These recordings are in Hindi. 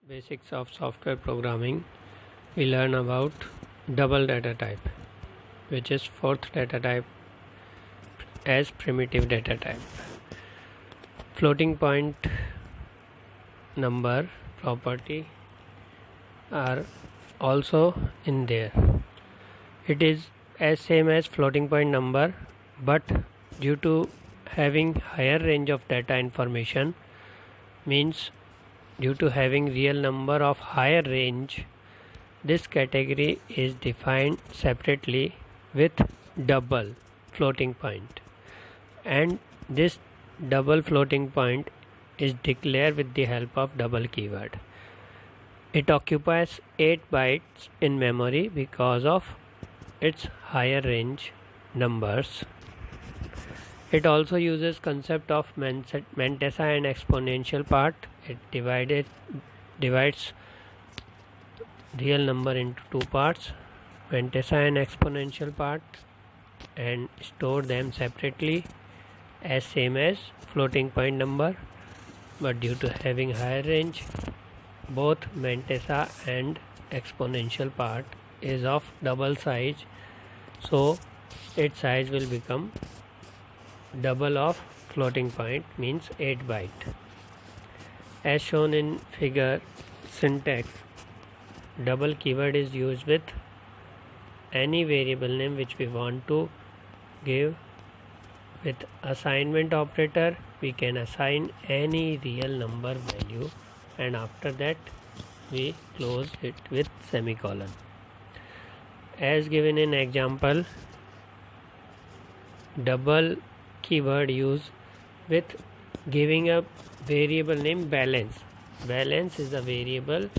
Basics of software programming, we learn about double data type, which is fourth data type as primitive data type. Floating point number property are also in there. It is as same as floating point number, but due to having higher range of data information, means due to having real number of higher range, this category is defined separately with double floating point, and this double floating point is declared with the help of double keyword. It occupies 8 bytes in memory because of its higher range numbers. It also uses concept of mantissa and exponential part. It divides real number into two parts, mantissa and exponential part, and store them separately as same as floating point number, but due to having higher range, both mantissa and exponential part is of double size, so its size will become double of floating point, means 8 byte. As shown in figure syntax, double keyword is used with any variable name which we want to give. With assignment operator, we can assign any real number value, and after that we close it with semicolon. As given in example, double keyword used with giving a variable name balance. Balance is a variable,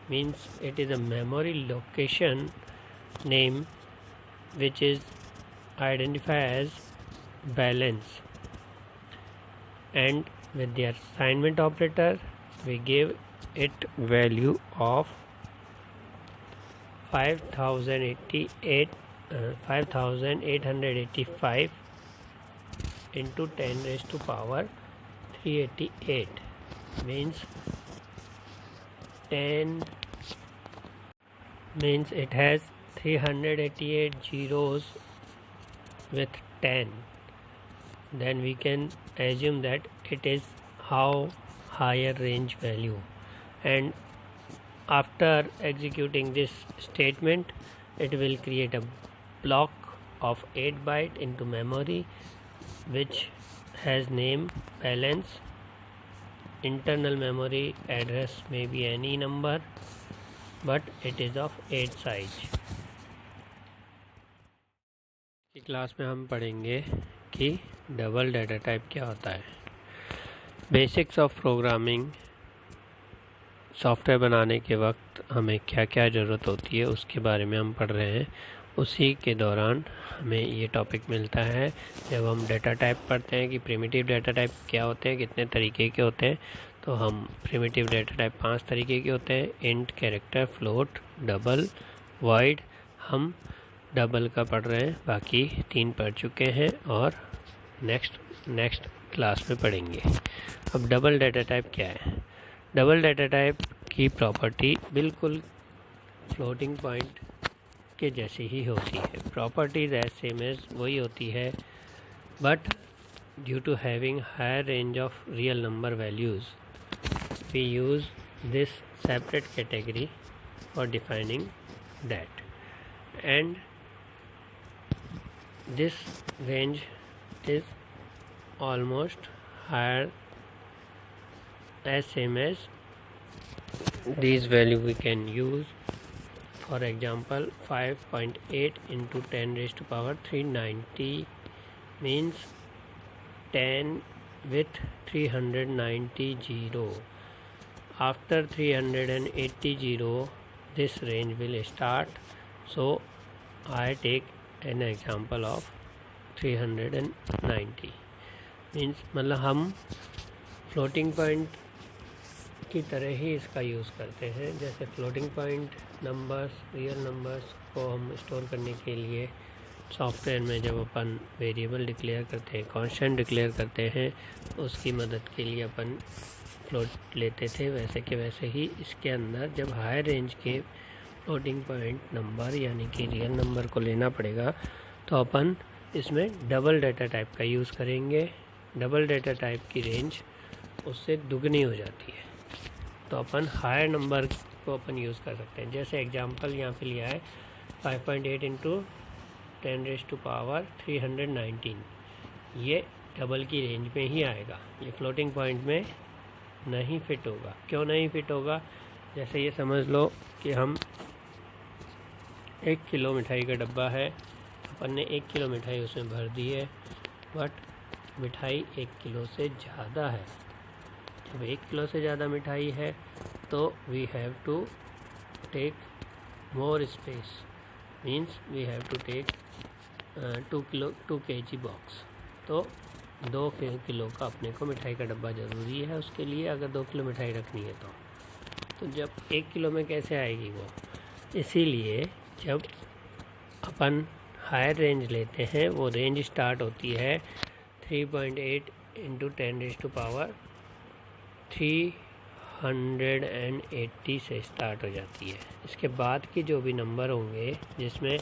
means it is a memory location name which is identified as balance, and with the assignment operator we give it value of 5885 into 10 raised to power 388, means 10 means it has 388 zeros with 10. Then we can assume that it is how higher range value, and after executing this statement it will create a block of 8 byte into memory which has name balance. Internal memory address may be any number, but it is of 8 size. इस क्लास में हम पढ़ेंगे कि डबल डाटा टाइप क्या होता है। बेसिक्स ऑफ प्रोग्रामिंग, सॉफ्टवेयर बनाने के वक्त हमें क्या क्या ज़रूरत होती है उसके बारे में हम पढ़ रहे हैं। उसी के दौरान हमें ये टॉपिक मिलता है जब हम डाटा टाइप पढ़ते हैं कि प्रिमिटिव डाटा टाइप क्या होते हैं, कितने तरीके के होते हैं। तो हम प्रिमिटिव डाटा टाइप 5 तरीके के होते हैं: int, character, float, double, void. हम डबल का पढ़ रहे हैं, बाकी 3 पढ़ चुके हैं और नेक्स्ट क्लास में पढ़ेंगे। अब डबल डाटा टाइप क्या है? डबल डाटा टाइप की प्रॉपर्टी बिल्कुल फ्लोटिंग पॉइंट के जैसी ही होती है। प्रॉपर्टीज एज सेम एज वही होती है, but due to having higher range of real number values we use this separate category for defining that, and this range is almost higher as same as these value we can use. For example, 5.8 into 10 raised to power 390 means 10 with 390 zero. After 380 zero, this range will start. So I take an example of 390 means मतलब हम फ्लोटिंग पॉइंट की तरह ही इसका यूज़ करते हैं। जैसे floating point numbers, real numbers को हम स्टोर करने के लिए सॉफ्टवेयर में जब अपन वेरिएबल डिक्लेयर करते हैं, कांस्टेंट डिक्लेयर करते हैं, उसकी मदद के लिए अपन फ्लोट लेते थे वैसे के वैसे ही इसके अंदर जब हायर रेंज के फ्लोटिंग पॉइंट नंबर यानी कि रियल नंबर को लेना पड़ेगा तो अपन इसमें डबल डाटा टाइप का यूज़ करेंगे। डबल डाटा टाइप की रेंज उससे दुगनी हो जाती है, तो अपन हायर नंबर को अपन यूज़ कर सकते हैं। जैसे एग्जांपल यहाँ पे लिया है 5.8 इंटू 10⁻³ ये डबल की रेंज में ही आएगा, ये फ्लोटिंग पॉइंट में नहीं फिट होगा। क्यों नहीं फिट होगा? जैसे ये समझ लो कि हम 1 किलो मिठाई का डब्बा है, अपन ने 1 किलो मिठाई उसमें भर दी है, बट मिठाई 1 किलो से ज़्यादा है। जब 1 किलो से ज़्यादा मिठाई है तो we have to take more space, means we have to take 2 kg box. तो 2 किलो का अपने को मिठाई का डब्बा ज़रूरी है उसके लिए, अगर 2 किलो मिठाई रखनी है तो जब 1 किलो में कैसे आएगी वो? इसीलिए जब अपन हायर रेंज लेते हैं वो रेंज स्टार्ट होती है 3.8 इंटू 10⁻³ से स्टार्ट हो जाती है। इसके बाद की जो भी नंबर होंगे जिसमें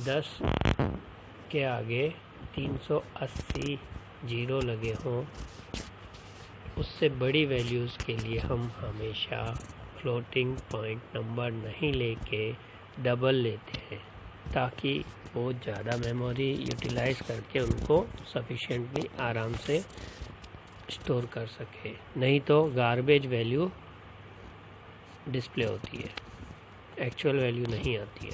10 के आगे 380 जीरो लगे हों, उससे बड़ी वैल्यूज़ के लिए हम हमेशा फ्लोटिंग पॉइंट नंबर नहीं लेके डबल लेते हैं, ताकि वो ज़्यादा मेमोरी यूटिलाइज़ करके उनको सफिशिएंटली आराम से स्टोर कर सके। नहीं तो गार्बेज वैल्यू डिस्प्ले होती है, एक्चुअल वैल्यू नहीं आती है।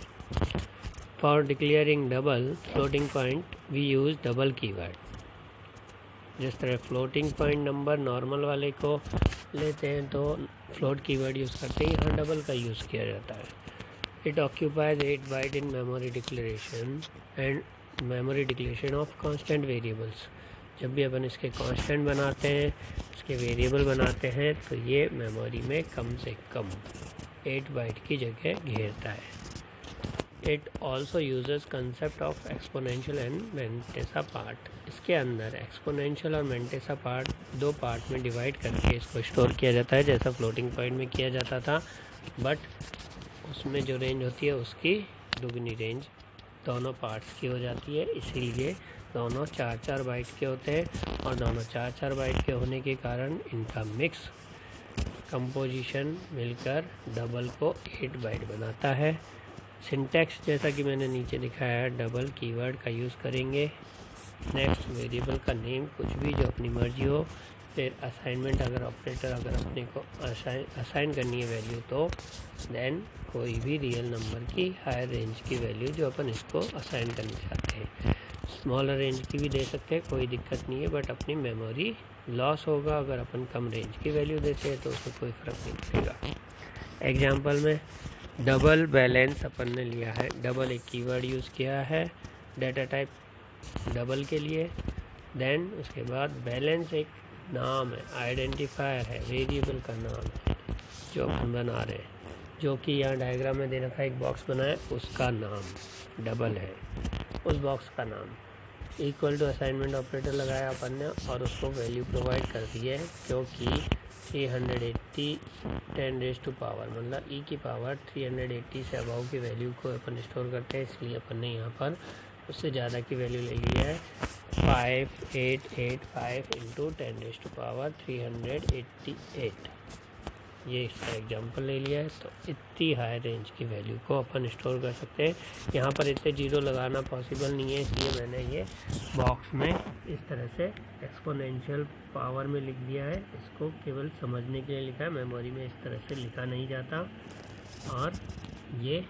For declaring double floating point we use double keyword. जिस तरह फ्लोटिंग पॉइंट नंबर नॉर्मल वाले को लेते हैं तो फ्लोट कीवर्ड यूज़ करते हैं, यहाँ डबल का यूज़ किया जाता है। It occupies 8 byte in memory declaration and memory declaration of constant variables. जब भी अपन इसके कांस्टेंट बनाते हैं, इसके वेरिएबल बनाते हैं, तो ये मेमोरी में कम से कम 8 बाइट की जगह घेरता है। It also uses concept of exponential and mantissa part. इसके अंदर एक्सपोनेंशियल और मेंटेसा पार्ट 2 पार्ट में डिवाइड करके इसको स्टोर किया जाता है, जैसा फ्लोटिंग पॉइंट में किया जाता था, बट उसमें जो रेंज होती है उसकी दुगनी रेंज दोनों पार्ट्स की हो जाती है। इसीलिए दोनों 4-4 बाइट के होते हैं, और दोनों 4-4 बाइट के होने के कारण इनका मिक्स कंपोजिशन मिलकर डबल को 8 बाइट बनाता है। सिंटैक्स जैसा कि मैंने नीचे दिखाया है, डबल कीवर्ड का यूज़ करेंगे। नेक्स्ट वेरिएबल का नेम कुछ भी जो अपनी मर्जी हो। फिर असाइनमेंट, अगर ऑपरेटर अगर अपने को असाइन करनी है वैल्यू तो देन कोई भी रियल नंबर की हायर रेंज की वैल्यू जो अपन इसको असाइन करना चाहते हैं। स्मॉलर रेंज की भी दे सकते हैं, कोई दिक्कत नहीं है, बट अपनी मेमोरी लॉस होगा अगर अपन कम रेंज की वैल्यू देते हैं तो उसमें कोई फ़र्क नहीं पड़ेगा। एग्जाम्पल में डबल बैलेंस अपन ने लिया है, डबल एक कीवर्ड यूज़ किया है डाटा टाइप डबल के लिए। देन उसके बाद बैलेंस एक नाम है, आइडेंटिफायर है, वेरिएबल का नाम है जो अपन बना रहे हैं, जो कि यहाँ डायग्राम में दे रखा है, एक बॉक्स बनाया उसका नाम डबल है, उस बॉक्स का नाम। इक्वल टू असाइनमेंट ऑपरेटर लगाया अपन ने और उसको वैल्यू प्रोवाइड कर दी है, क्योंकि 380 10⁻, मतलब e की पावर 380 से अबाव की वैल्यू को अपन स्टोर करते हैं, इसलिए अपन ने यहाँ पर उससे ज़्यादा की वैल्यू ले ली है 5885 इंटू 10⁻388। ये इसका एग्जांपल ले लिया है। तो इतनी हाई रेंज की वैल्यू को अपन स्टोर कर सकते हैं। यहाँ पर इतने जीरो लगाना पॉसिबल नहीं है, इसलिए मैंने ये बॉक्स में इस तरह से एक्सपोनेंशियल पावर में लिख दिया है। इसको केवल समझने के लिए लिखा है, मेमोरी में इस तरह से लिखा नहीं जाता। और ये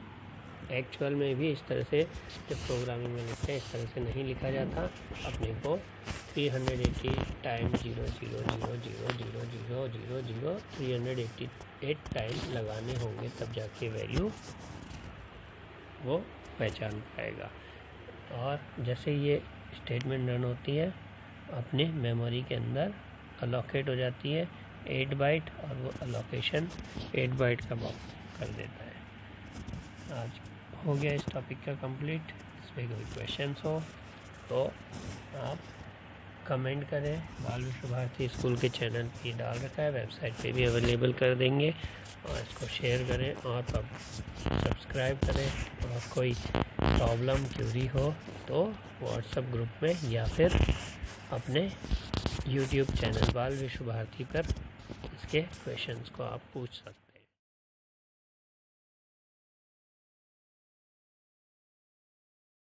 एक्चुअल में भी इस तरह से जब प्रोग्रामिंग में लिखते हैं इस तरह से नहीं लिखा जाता। अपने को 380 टाइम 388 टाइम लगाने होंगे, तब जाके वैल्यू वो पहचान पाएगा। और जैसे ये स्टेटमेंट रन होती है अपने मेमोरी के अंदर अलोकेट हो जाती है 8 बाइट, और वो अलोकेशन 8 बाइट का बॉक्स कर देता है। आज हो गया इस टॉपिक का कंप्लीट। इसमें कोई क्वेश्चंस हो तो आप कमेंट करें। बाल विश्व भारती स्कूल के चैनल पे डाल रखा है, वेबसाइट पे भी अवेलेबल कर देंगे, और इसको शेयर करें और सब्सक्राइब करें। और कोई प्रॉब्लम क्यूरी हो तो व्हाट्सएप ग्रुप में या फिर अपने यूट्यूब चैनल बाल विश्व भारती पर इसके क्वेश्चंस को आप पूछ सकते हैं।